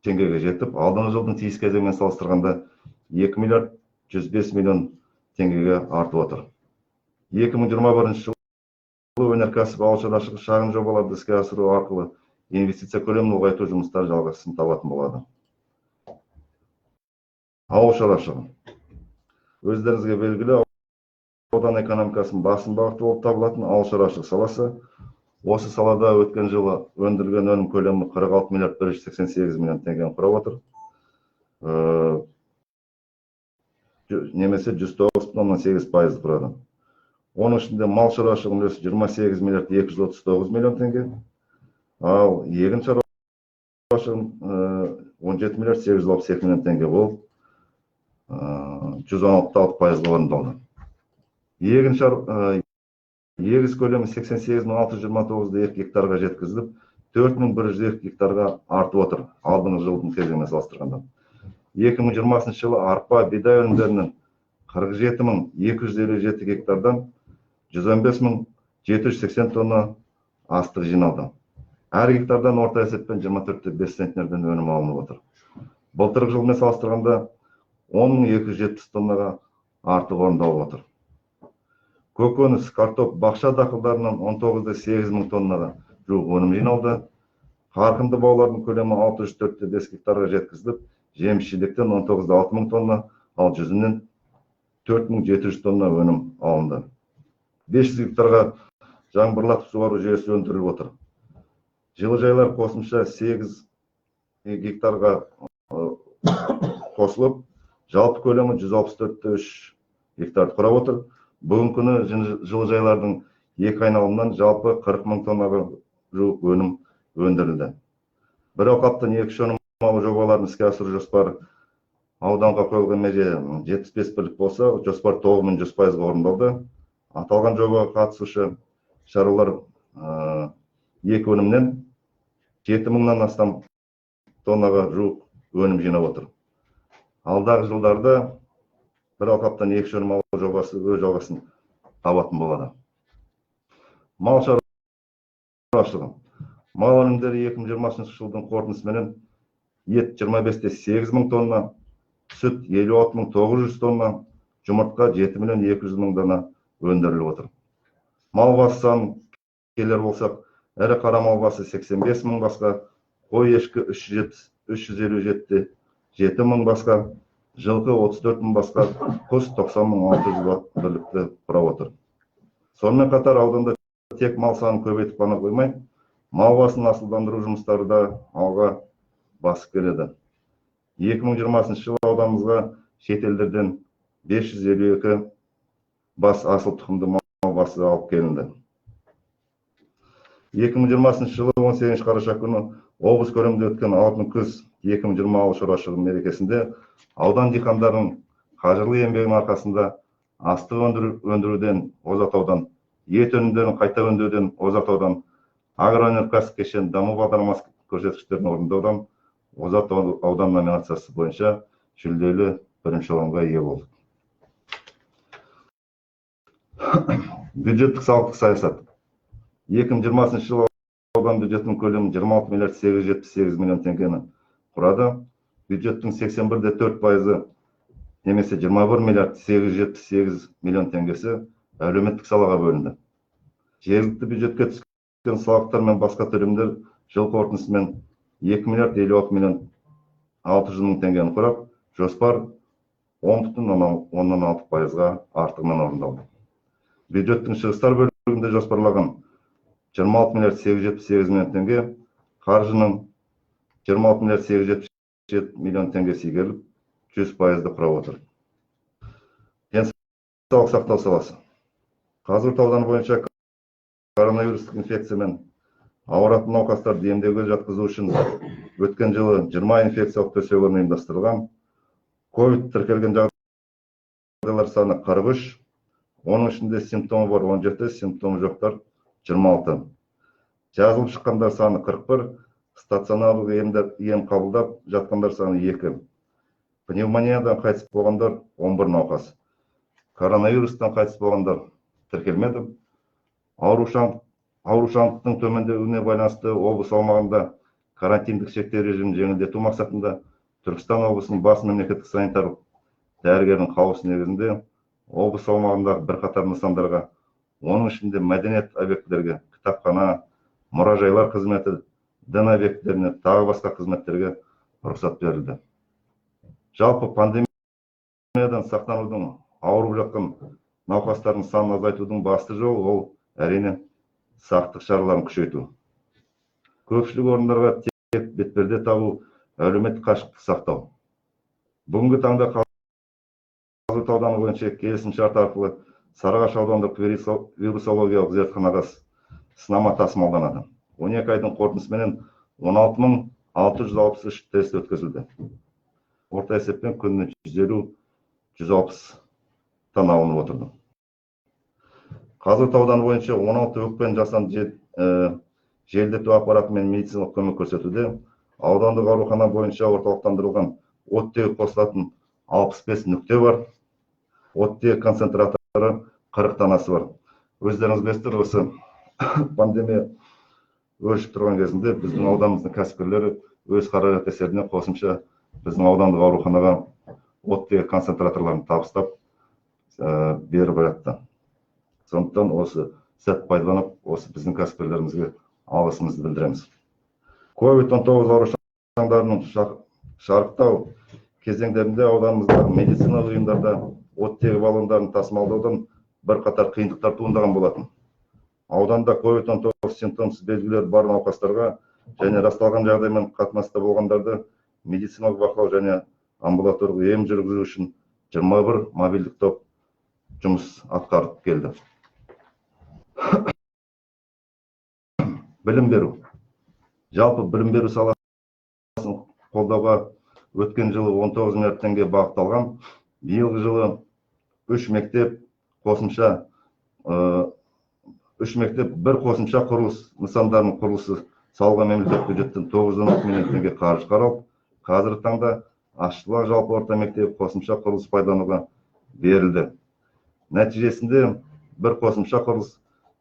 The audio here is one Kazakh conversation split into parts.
теңгеге жетіп, алдыңғы жылдың тиіс кезеңімен салыстырғанда 2 миллиард 105 миллион теңгеге артып отыр. 2021 жылы өнеркәсіп, ауыл шаруашылығы шағын жобаларды іске асыру арқылы инвестиция көлемін ұлғайту жұмыстары жалғасын табатын болады. Ауыл шаруашылығы. Өздеріңізге белгілі, аудан экономикасының басым бағыты болып табылатын ауыл шаруашылығы саласы. Осы салада өткен жылы өндірілген өнім көлемі 46 миллиард 188 миллион теңгені құрап отыр. Немесе 109,8% құрады. Оның ішінде мал шаруашылығы үлесі 28 миллиард 239 миллион теңге, ал егін шаруашылығы 17 миллиард 862 миллион теңге болып, 116,6% орындалды. Егіс көлемі 88,629 гектарға жеткізіліп, 4102 гектарға артып отыр, алдыңғы жылдың кезеңімен салыстырғанда. 2020 жылы арпа, бидай өнімдерінің 47,257 гектардан 115,780 тонна астық жиналды. Әр гектардан орта есеппен 24,5 центнерден өнім алынып отыр. Былтырғы жылмен салыстырғанда 10,270 тоннаға артық орындалып отыр. Көкөніс, картоп, бақша дақылдарынан 19,8 мың тоннаға жуық өнім жиналды. Қарқынды баулардың көлемі 604,5 гектарға жеткізіліп, жеміс-жидектен 19,6 мың тонна, ал жүзімнен 4,700 тонна өнім алынды. 500 гектарға жаңбырлатып суару жүйесі өндіріліп отыр. Жылыжайлар қосымша 8 гектарға қосылып, жалпы көлемі 164,3 гектарды құрап отыр. Бүгінгі күні жылыжайлардың екі айналымнан жалпы 40 мың тоннаға жуық өнім өндірілді. Бір алқаптан 2 өнім алу жобаларын іске асыру жоспары ауданға қойылған меже 75 бірлік болса, жоспар 9100% орындалды. Аталған жобаға қатысушы шаруалар 2 өнімнен 7 мыңнан астам тоннаға жуық өнім жинап отыр. Алдағы жылдарда бір алқаптан 2 өнім алу жобасы өз жалғасын табатын болады. Мал шаруашылығы. Мал өнімдері 2020 жылдың қорытындысымен ет 25,8 мың тонна, сүт 56,900 тонна, жұмыртқа 7,200,000 дана өндіріліп отыр. Мал басы санын келер болсақ, ірі қара мал басы 85 мың басқа, қой ешкі 357 мың басқа, жылқы 34 мың басқа, құс 90,600 бірлікті құрап отыр. Сонымен қатар ауданда тек мал санын көбейтіп қана қоймай, мал басын асылдандыру жұмыстары да алға басып келеді. 2020 жылы ауданымызға шетелдерден 552 бас асыл тұқымды мал басы алып келінді. 2020 жылы 18 қараша күні облыс көлемінде өткен алтын күз 2020 ауыл шаруашылығы мерекесінде аудан диқандарының қажырлы еңбегінің арқасында астық өндіруден озатаудан, ет өнімдерін қайта өңдеуден озатаудан, агроөнеркәсіп кешені даму бағдарламасы көрсеткіштерін орындаудан Озат аудан номинациясы бойынша жүлделі бірінші орынға ие болды. Бюджеттік салықтық саясат. 2020 жылы аудан бюджетінің көлемі 26 миллиард 878 миллион теңгені құрады. Бюджеттің 81,4%, немесе 21 миллиард 878 миллион теңгесі әлеуметтік салаға бөлінді. Жергілікті бюджетке түскен салықтар мен басқа төлемдер жыл қорытындысымен 2 миллиард 56 миллион 600 мың теңгені құрап, жоспар 10,6%-ға артығынан орындалды. Бюджеттің шығыстар бөлігінде жоспарлаған 26 миллиард 878 миллион теңге, қаржының 26 миллиард 877 миллион теңгесі игеріліп, 100%-ды құрап отыр. Денсаулық сақтау саласы. Қазығұрт ауданы бойынша коронавирустық инфекциямен ауыратын науқастарды емдеуге жатқызу үшін өткен жылы 20 инфекциялық төсек орын ұйымдастырылған. Ковид тіркелген жағдайлар саны 43, оның ішінде симптомы бар 17, симптомы жоқтар 26. Жазылып шыққандар саны 41, стационарлық ем қабылдап жатқандар саны 2. Пневмониядан қайтыс болғандар 11 науқас. Коронавирустан қайтыс болғандар тіркелмеді. Аурушаңдықтың төмендеуіне байланысты облыс аумағында карантиндік шектеу режимін жеңілдету мақсатында Түркістан облысының бас мемлекеттік санитарлық дәрігерінің қаулысы негізінде облыс аумағындағы бірқатар нысандарға, оның ішінде мәдениет объектілерге, кітапхана, мұражайлар қызметі, дін объектілеріне, тағы басқа қызметтерге рұқсат берілді. Жалпы пандемиядан сақтанудың, ауырып жатқан науқастардың санын азайтудың басты жолы ол әрине сақтық шараларын күшейту. Көпшілік орындарға тек бетперде тағу, әлеуметтік қашықтықты сақтау. Бүгінгі таңда Қазығұрт ауданы бойынша келісімшарт арқылы Сарыағаш аудандық вирусологиялық зертханаға сынама тасымалданады. 12 айдың қорытындысымен 16.663 тест өткізілді. Орта есеппен күніне 150-160 алынып отырды. Қазығұрт ауданы бойынша 16 өкпені жасанды желдету аппараты мен медициналық көмек көрсетуде. Аудандық аурухана бойынша орталықтандырылған оттегі қосылатын 65 нүкте бар. Оттегі концентраторы 40 данасы бар. Өздеріңіз білесіздер, осы пандемия өршіп тұрған кезінде біздің ауданымыздың кәсіпкерлері өз қаражат есебінен қосымша біздің аудандық ауруханаға оттегі концентраторларын табыстап беріп жатты. Сондықтан осы сәт пайдаланып, осы біздің кәсіпкерлерімізге алғысымызды білдіреміз. COVID-19 аурушаңдарының шарықтау кезеңдерінде ауданымыздағы медициналық ұйымдарда оттегі баллондарын тасымалдаудан бірқатар қиындықтар туындаған болатын. Ауданда COVID-19 симптомсыз белгілері бар науқастарға және расталған жағдаймен қатынаста болғандарды медициналық бақылау және амбулаторлық ем жүргізу үшін 21 мобильдік топ жұмыс атқарып келді. Білім беру. Жалпы білім беру саласын қолдауға өткен жылы 19 миллиард теңге бағытталған. Биылғы жылы 3 мектеп бір қосымша құрылыс нысандарының құрылысы салуға мемлекеттік бюджеттен 910 миллион теңге қаржы қаралып, қазіргі таңда Ащыбұлақ жалпы орта мектебі қосымша құрылыс пайдалануға берілді. Нәтижесінде бір қосымша құрылыс,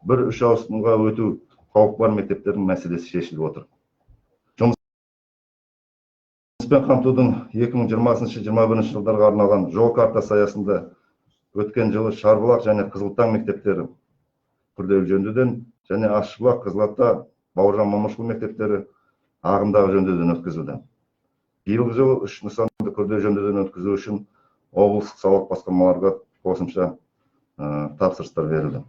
бір 3 ауысымға өту қауіп бар мектептердің мәселесі шешіліп отыр. Жұмыспен қамтудың 2020-2021 жылдарға арналған жол картасы аясында өткен жылы Шарбұлақ және Қызылтаң мектептері күрделі жөндеуден және Ащыбұлақ, Қызылата, Бауыржан Момышұлы мектептері ағымдағы жөндеуден өткізілді. Биылғы жылы 3 нысанды күрделі жөндеуден өткізу үшін облыстық салалық басқармаларға қосымша тапсырыстар берілді.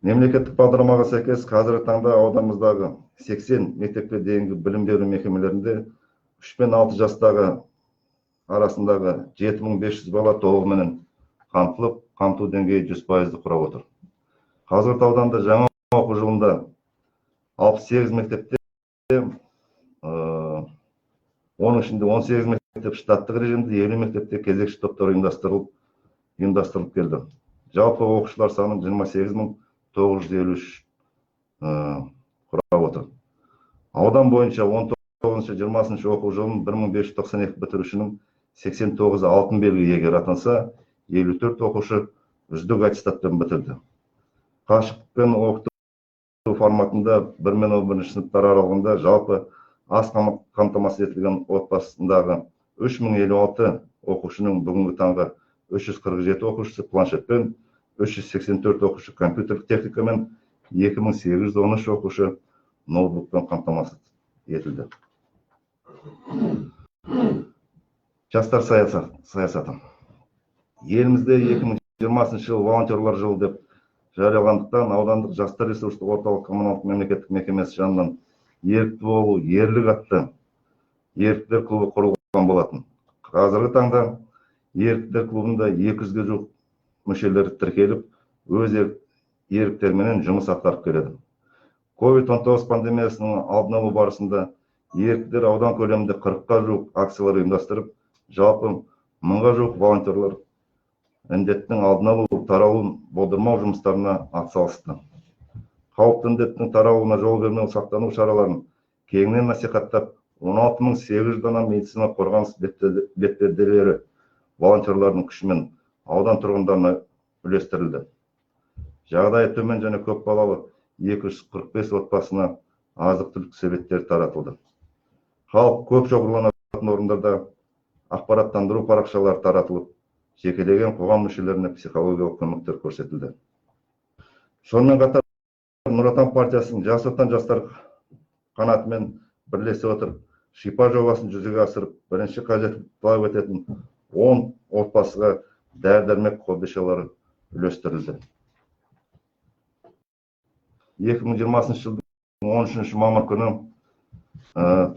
Мемлекеттік бағдарламаға сәйкес қазіргі таңда ауданымыздағы 80 мектепке дейінгі білім беру мекемелерінде 3 пен 6 жастағы арасындағы 7500 бала толығымен қамтылып, қамту деңгейі 100%-ді құрап отыр. Қазығұрт ауданында жаңа оқу жылында 68 мектепте, оның ішінде 18 мектеп штаттық режимде, 50 мектепте кезекші топтар ұйымдастырылып келді. Жалпы оқушылар саны 28.953 құрап отыр. Аудан бойынша 19-20 оқу жылын 1592 бітірушінің 89 алтын белгі иегері атанса, 54 оқушы үздік аттестатпен бітірді. Қашықтықпен оқыту форматында 1 мен 11 сыныптар аралығында жалпы аз қамтамасыз етілген отбасындағы 3056 оқушының бүгінгі таңда 347 оқушысы планшетпен, 384 оқушы компьютерлік техникамен, 2813 оқушы ноутбукпен қамтамасыз етілді. Жастар саясаты. Елімізде 2020 жыл волонтерлар жылы деп жарияланғандықтан аудандық жастар ресурстық орталық коммуналдық мемлекеттік мекемесі жанынан ерікті болу, ерлік атты еріктілер клубы құрылған болатын. Қазіргі таңда еріктілер клубында 200-ге жуық мүшелері тіркеліп, өз еріктерменен жұмыс атқарып келеді. COVID-19 пандемиясының алдын алу барысында еріктілер аудан көлемінде 40-қа жуық акциялар ұйымдастырып, жалпы 1000-ға жуық волонтерлар індеттің алдын алу, таралуын болдырмау жұмыстарына атсалысты. Қауіпті індеттің таралуына жол бермеу сақтану шараларын кеңінен насихаттап, 16800 дана медицина қорғаныс бетперделері волонтерлардың күшімен аудан тұрғындарына үлестірілді. Жағдайы төмен және көп балалы 245 отбасына азық-түлік себеттері таратылды. Халық көп шоғырланатын орындарда ақпараттандыру парақшалары таратылып, жекелеген қоғам мүшелеріне психологиялық көмектер көрсетілді. Сонымен қатар Нұр Отан партиясының Жас Отан жастар қанатымен бірлесе отырып, шипа жобасын жүзеге асырып, бірінші қажет талап ететін 10 отбасыға дәрі-дәрмек қобдишалары үлестірілді. 2020 жылдың 13 мамыр күні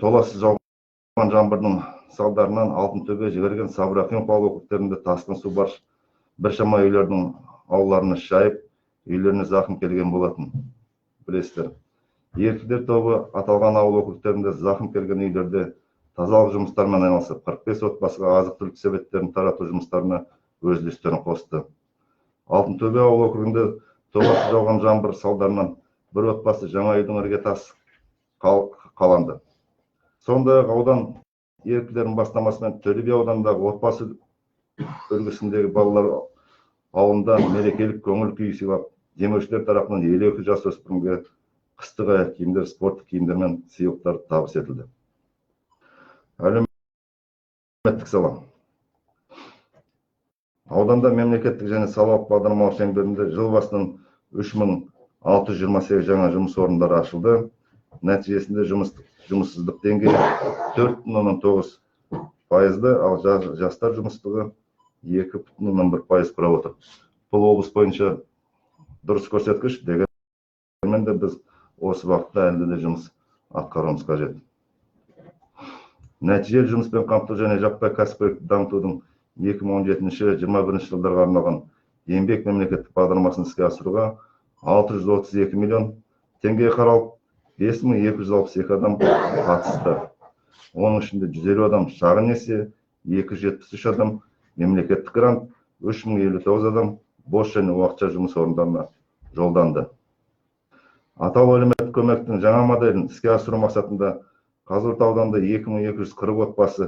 толассыз жауған жаңбырдың салдарынан Алтынтөбе, Жігерген, Сабыр Ақимов ауыл округтерінде тасқын су біршама үйлердің аулаларына шайып, үйлеріне зақым келген болатын. Білесіздер. Еріктілер тобы аталған ауыл округтерінде зақым келген үйлерде тазалық жұмыстарымен айналысып, 45 отбасыға азық-түлік себеттерін тарату жұмыстарына өз үлестерін қосты. Алтынтөбе ауыл округінде толассыз жауған жаңбыр салдарынан бір отбасы жаңа үйдің іргетасы қаланды. Сондай-ақ аудан еріктілердің бастамасымен Төле би ауданындағы отбасы үлгісіндегі балалар ауылында мерекелік көңіл күй сыйлап, демеушілер тарапынан 52 жасөспірімге қыстық аяқ киімдер, спорттық киімдер мен сыйлықтар табыс етілді. Әлеуметтік сала. Ауданда мемлекеттік және салалық бағдарламалар шеңберінде жыл басынан 3628 жаңа жұмыс орындары ашылды. Нәтижесінде жұмыссыздық деңгейі 4,9%, ал жастар жұмыссыздығы 2,1% құрап отыр. Бұл облыс бойынша дұрыс көрсеткіш, дегенмен де біз осы бағытта әлі де жұмыс атқаруымыз қажет. Нәтижелі жұмыспен қамту және жаппай кәсіпкерлікті дамытудың 2017-2021 жылдарға арналған еңбек мемлекеттік бағдарламасын іске асыруға 632 миллион теңге қаралып, 5262 адам қатысты. Оның ішінде 150 адам шағын несие, 273 адам мемлекеттік грант, 3059 адам бос және уақытша жұмыс орындарына жолданды. Атаулы әлеуметтік көмектің жаңа моделін іске асыру мақсатында Қазығұрт ауданында 2240 отбасы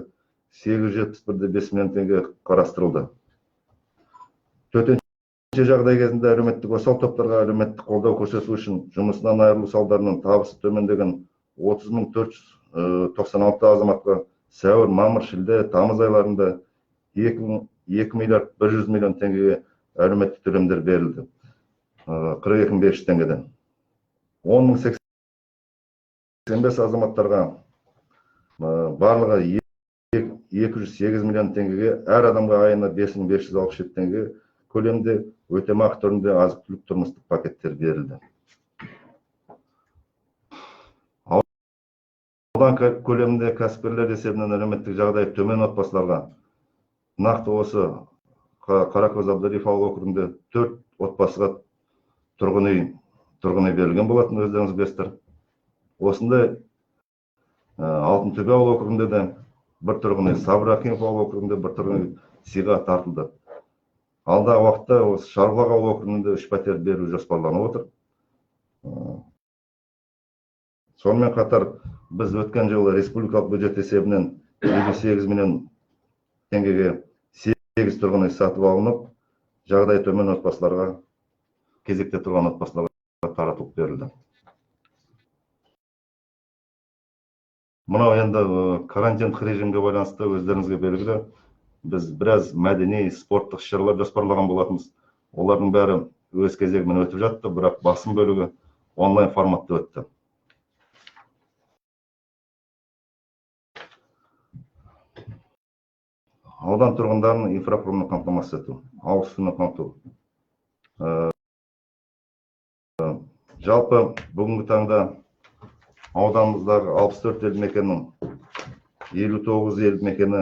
871,5 миллион теңге қарастырылды. Төтенше жағдай кезінде әлеуметтік осал топтарға әлеуметтік қолдау көрсету үшін жұмысынан айырылу салдарынан табысы төмендеген 30,496 азаматқа сәуір, мамыр, шілде, тамыз айларында 2,1 миллион теңгеге әлеуметтік төлемдер берілді. 42,500 теңгеден. 10,085 азаматтарға барлығы 208 миллион теңгеге, әр адамға айына 5567 теңге көлемде өтемақы түрінде азық-түлік тұрмыстық пакеттер берілді. Аудан көлемінде кәсіпкерлер есебінен әлеуметтік жағдайы төмен отбасыларға нақты осы Қаракөз Абдыриев ауыл округінде 4 отбасыға тұрғын үй берілген болатын, өздеріңіз білесіздер. Осындай Алтынтөбе ауыл округінде де бір тұрғын үй, Сабыр Ақимов ауыл округінде бір тұрғын үй сыйға тартылды. Алдағы уақытта осы Шарбұлақ ауыл округінде 3 пәтер беру жоспарланып отыр. Сонымен қатар біз өткен жылы республикалық бюджет есебінен 58 миллион теңгеге 8 тұрғын үй сатып алынып, жағдайы төмен отбасыларға, кезекте тұрған отбасыларға таратылып берілді. Мынау енді карантин режимге байланысты өздеріңізге белгілі, біз біраз мәдени, спорттық іс-шаралар жоспарлаған болатынбыз. Олардың бәрі өз кезегімен өтіп жатты, бірақ басым бөлігі онлайн форматта өтті. Аудан тұрғындарын инфрақұрылыммен қамтамасыз ету, ауыз сумен қамту. Жалпы бүгінгі таңда ауданымыздағы 64 елді мекеннің 59 елді мекені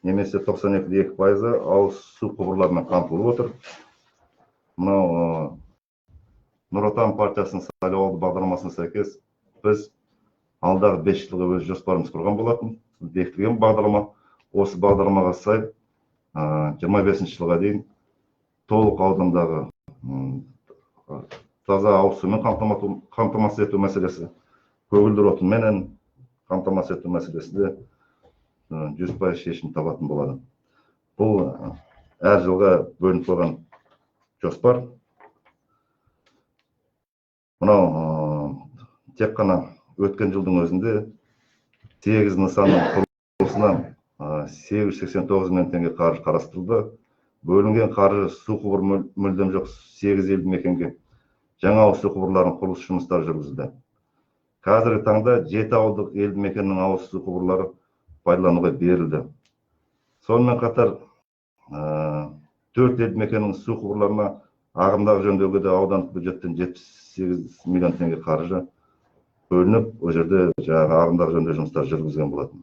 немесе 92,2% ауыз су құбырларымен қамтылып отыр. Мынау Нұр Отан партиясының сайлауалды бағдарламасына сәйкес біз алдағы 5 жылға өз жоспарымыз құрған болатын. Бекітілген бағдарлама, осы бағдарламаға сай 25 жылға дейін толық аудандағы таза ауыз сумен қамтамасыз ету мәселесі, көгілдір отынменен қамтамасыз ету мәселесі де 100% шешім табатын болады. Бұл әр жылға бөлініп қойған жоспар. Мынау тек қана өткен жылдың өзінде 8 нысанның құрылысына 889 миллион теңге қаржы қарастырылды. Бөлінген қаржы су құбыры мүлдем жоқ 8 елді мекенге жаңа ауыз су құбырларының құрылыс жұмыстары жүргізілді. Қазіргі таңда 7 ауылдық елді мекеннің ауыз су құбырлары пайдалануға берілді. Сонымен қатар 4 елді мекеннің су құбырларына ағымдағы жөндеуге де аудандық бюджеттен 78 миллион теңге қаржы бөлініп, ол жерде жаңағы ағымдағы жөндеу жұмыстары жүргізген болатын.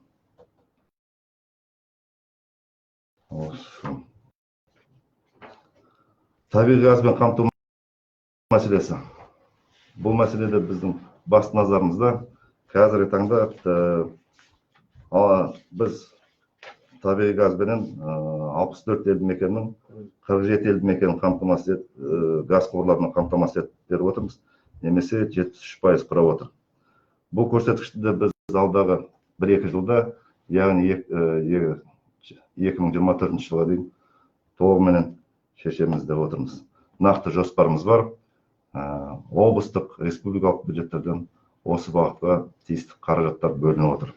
Табиғи газбен қамту мәселесі. Бұл мәселеде біздің басты назарымызда қазіргі таңда біз табиғи газбенен 64 елді мекеннің 47 елді мекенін қамтамасыз газ құбырларымен қамтамасыз етіп отырмыз, немесе 73% құрап отыр. Бұл көрсеткішті де біз алдағы 1-2 жылда, яғни 2024 жылға дейін толығымен шешеміз деп отырмыз. Нақты жоспарымыз бар. Облыстық, республикалық бюджеттерден осы бағытқа тиісті қаражаттар бөлініп отыр.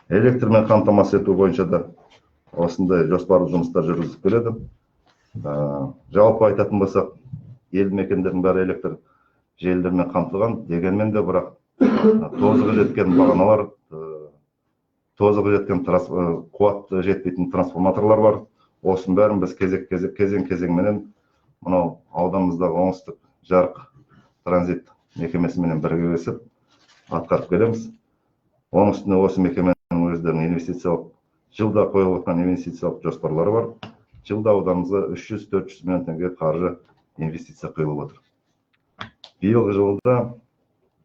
Электрмен қамтамасыз ету бойынша да осындай жоспарлы жұмыстар жүргізіліп келеді. Жалпы айтатын болсақ, елді мекендердің бәрі электр желілермен қамтылған, дегенмен де бірақ тозығы жеткен бағаналар, тозығы жеткен қуаты жетпейтін трансформаторлар бар. Осының бәрін біз кезең-кезеңменен мынау ауданымыздағы оңтүстік жарық транзит мекемесімен бірігіп атқарып келеміз. Оның үстіне осы мекеменің өздерінің инвестициялық жылда қойылып отқан инвестициялық жоспарлары бар. Жылда ауданымызға 300-400 миллион теңге қаржы инвестиция құйылып отыр. Биылғы жылда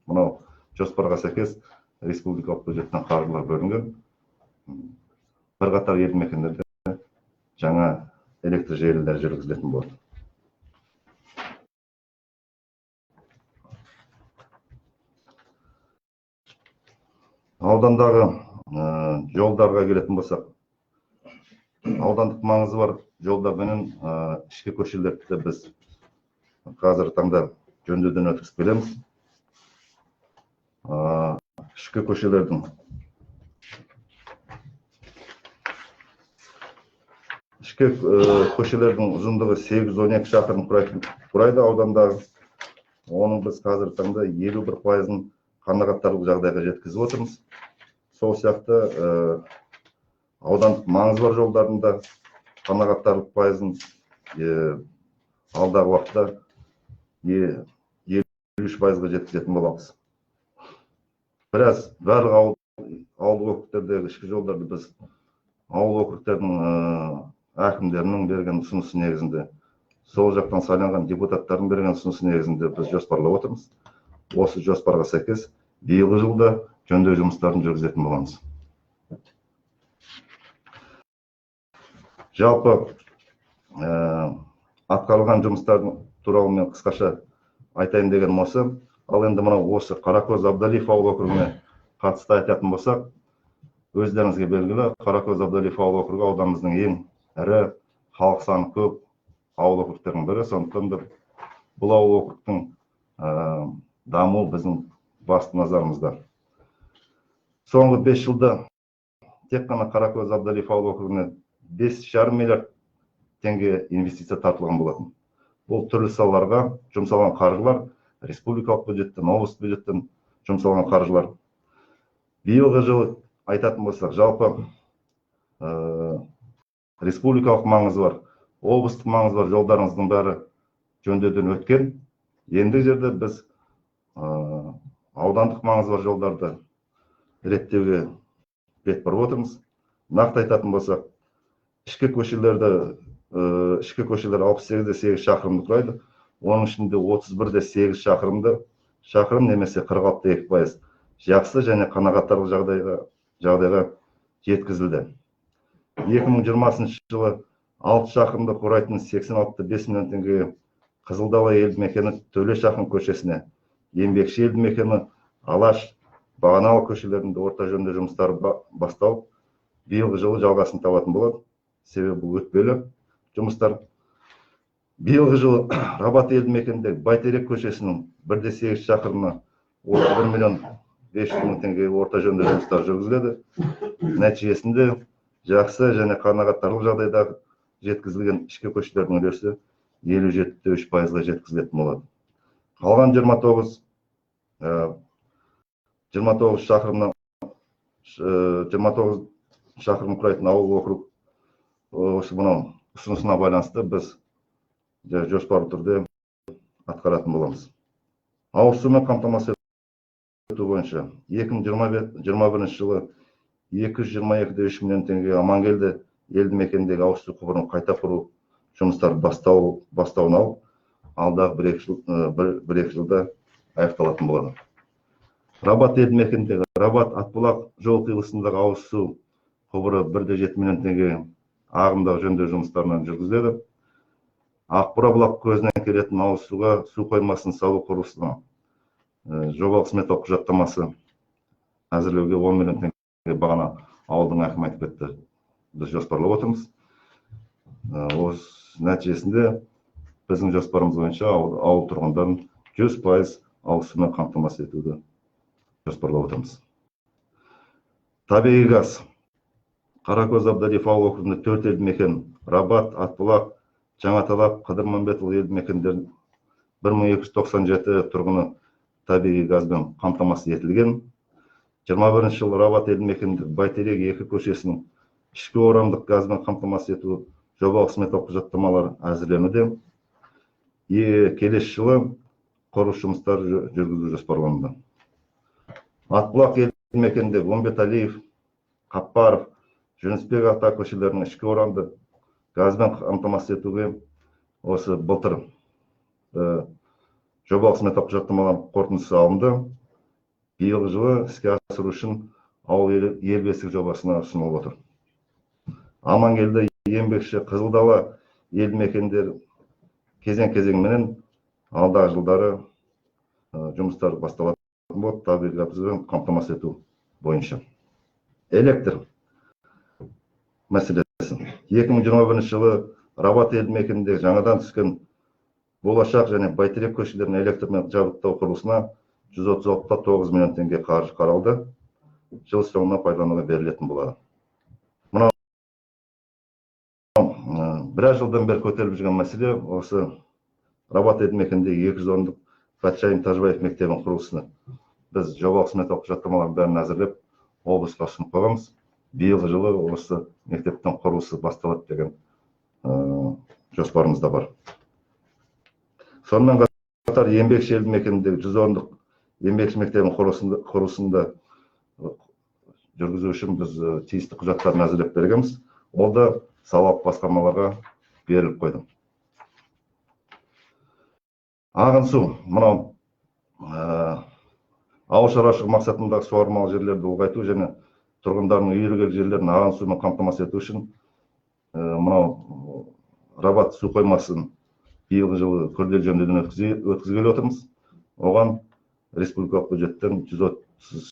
мынау жоспарға сәйкес республикалық бюджеттен қаржылар бөлінген. Бірқатар елді мекендерде жаңа электр желілері жүргізілетін болады. Аудандағы жолдарға келетін болсақ, аудандық маңызы бар жолдармен ішкі көшелерді біз қазіргі таңда жөндеуден өткізіп келеміз. Ішкі көшелердің ұзындығы 812 шақырым құрайды аудандағы. Оның біз қазіргі таңда 51%-ын қанағаттарлық жағдайға жеткізіп отырмыз. Сол сияқты аудандық маңызы бар жолдарында қанағаттарлық пайызын алдағы уақытта 53%-ға жеткізетін боламыз. Біраз барлық ауыл округтердегі ішкі жолдарды біз ауыл округтердің әкімдерінің берген ұсынысы негізінде, сол жақтан сайланған депутаттардың берген ұсынысы негізінде біз жоспарлап отырмыз. Осы жоспарға сәйкес биылғы жылда жөндеу жұмыстарын жүргізетін боламыз. Жалпы атқарылған жұмыстардың туралы мен қысқаша айтайын дегенім осы. Ал енді мынау осы Қаракөз Абдалиев ауыл округіне қатысты айтатын болсақ, өздеріңізге белгілі, Қаракөз Абдалиев ауыл округі ауданымыздың ең ірі, халық саны көп ауыл округтерінің бірі. Сондықтан да бұл ауыл округтың дамуы біздің басты назарымызда. Соңғы 5 жылда тек қана Қаракөз Абдалиев ауыл округіне 5,5 миллиард теңге инвестиция тартылған болатын. Бұл түрлі салаларға жұмсалған қаржылар, республикалық бюджеттен, облыстық бюджеттен жұмсалған қаржылар. Биылғы жылы айтатын болсақ, жалпы республикалық маңызы бар, облыстық маңызы бар жолдарымыздың бәрі жөндеуден өткен. Ендігі жерде біз аудандық маңызы бар жолдарды реттеуге бет бұрып отырмыз. Нақты айтатын болсақ, ішкі көшелер 68-де 8 шақырымды құрайды. Оның ішінде 31-де 8 шақырым немесе 46-да 2% жақсы және қанағаттарлық жағдайға жеткізілді. 2020 жылы 6 шақырымды құрайтын 86,5 миллион теңгеге Қызылдала елді мекені Төле шақырым көшесіне, Еңбекші елді мекені Алаш, Бағаналы көшелерінде орта жөндеу жұмыстары басталып, биылғы жылы жалғасын табатын болады. Себебі бұл өтпелі жұмыстар. Биылғы жылы Рабат елді мекеніндегі Байтерек көшесінің 1,8 шақырымына 31 миллион 500 мың теңге орта жөндеу жұмыстары жүргізіледі. Нәтижесінде жақсы және қанағаттанарлық жағдайда жеткізілген ішкі көшелердің үлесі 57,3%-ға жеткізілетін болады. Қалған 29 шақырым құрайтын ауыл округ осы мынау ұсынысына байланысты біз жоспарлы түрде атқаратын боламыз. Ауыз сумен қамтамасыз ету бойынша 2021 жылы 222,3 миллион теңге Амангелді елді мекеніндегі ауыз су құбырын қайта құру жұмыстары бастауын алып, алдағы бір-екі жылда аяқталатын болады. Рабат елді мекеніндегі Рабат Атбұлақ жол қиылысындағы ауыз су құбыры 1,7 миллион теңге ағымдағы жөндеу жұмыстарынан жүргізіледі. Ақбұра-бұлақ көзінен келетін ауыз суға су қоймасын салу құрылысына жобалық сметалық құжаттамасы әзірлеуге 10 миллион теңге бағана ауылдың әкімі айтып кетті. Біз жоспарлап отырмыз. Осы нәтижесінде біздің жоспарымыз бойынша ауыл тұрғындарын 100% ауыз сумен қамтамасыз етуді жоспарлап отырмыз. Табиғи газ. Қаракөз Абдалиев ауыл округінде 4 елді мекен Рабат, Атбұлақ, Жаңаталап, Қыдырманбетұлы елді мекендердің 1297 тұрғыны табиғи газбен қамтамасыз етілген. 21 жылы Рабат елді мекенінде Байтерек 2 көшесінің ішкі орамдық газбен қамтамасыз ету жобалық сметалық құжаттамалары әзірленуде. Келесі жылы құрылыс жұмыстары жүргізу жоспарлануда. Атбұлақ елді мекенінде Умбеталиев, Қаппаров, Жүнісбек ата көшелерінің ішкі орамды газбен қамтамасыз етуге осы былтыр жобалық сметалық құжаттамалар қорытындысы алынды. Биылғы жылы іске асыру үшін ауыл ел бесік жобасына ұсынылып отыр. Амангелді, Еңбекші, Қызылдала елді мекендер кезең-кезеңменен алдағы жылдары жұмыстар басталатын болады, табиғи газбен қамтамасыз ету бойынша. Электр мәселесі. 2021 жылы Рабат елді мекенінде жаңадан түскен Болашақ және Байтерек көшелерін электрмен жабдықтау құрылысына 136,9 миллион теңге қаржы қаралды. Жыл соңына пайдалануға берілетін болады. Мынау біраз жылдан бері көтеріліп жүрген мәселе осы Рабат елді мекеніндегі 200 орындық Патшайым Тажбаев мектебінің құрылысына біз жобалық сметалық құжаттамаларын бәрін әзірлеп облысқа ұсынып қойғанбыз. Биылғы жылы осы мектептің құрылысы басталады деген жоспарымызда бар. Сонымен қатар Еңбекші елді мекеніндегі 100 орындық Еңбекші мектебінің құрылысында жүргізу үшін біз тиісті құжаттарын әзірлеп бергенбіз. Ол да салалық басқармаларға беріліп қойды. Ағын су, мынау ауыл шаруашылығы мақсатындағы суармалы жерлерді ұлғайту және тұрғындардың үйіргелі жерлерін ағын сумен қамтамасыз ету үшін мынау Рабат су қоймасын биылғы жылы күрделі жөндеуден өткізгелі отырмыз. Оған республикалық бюджеттен 130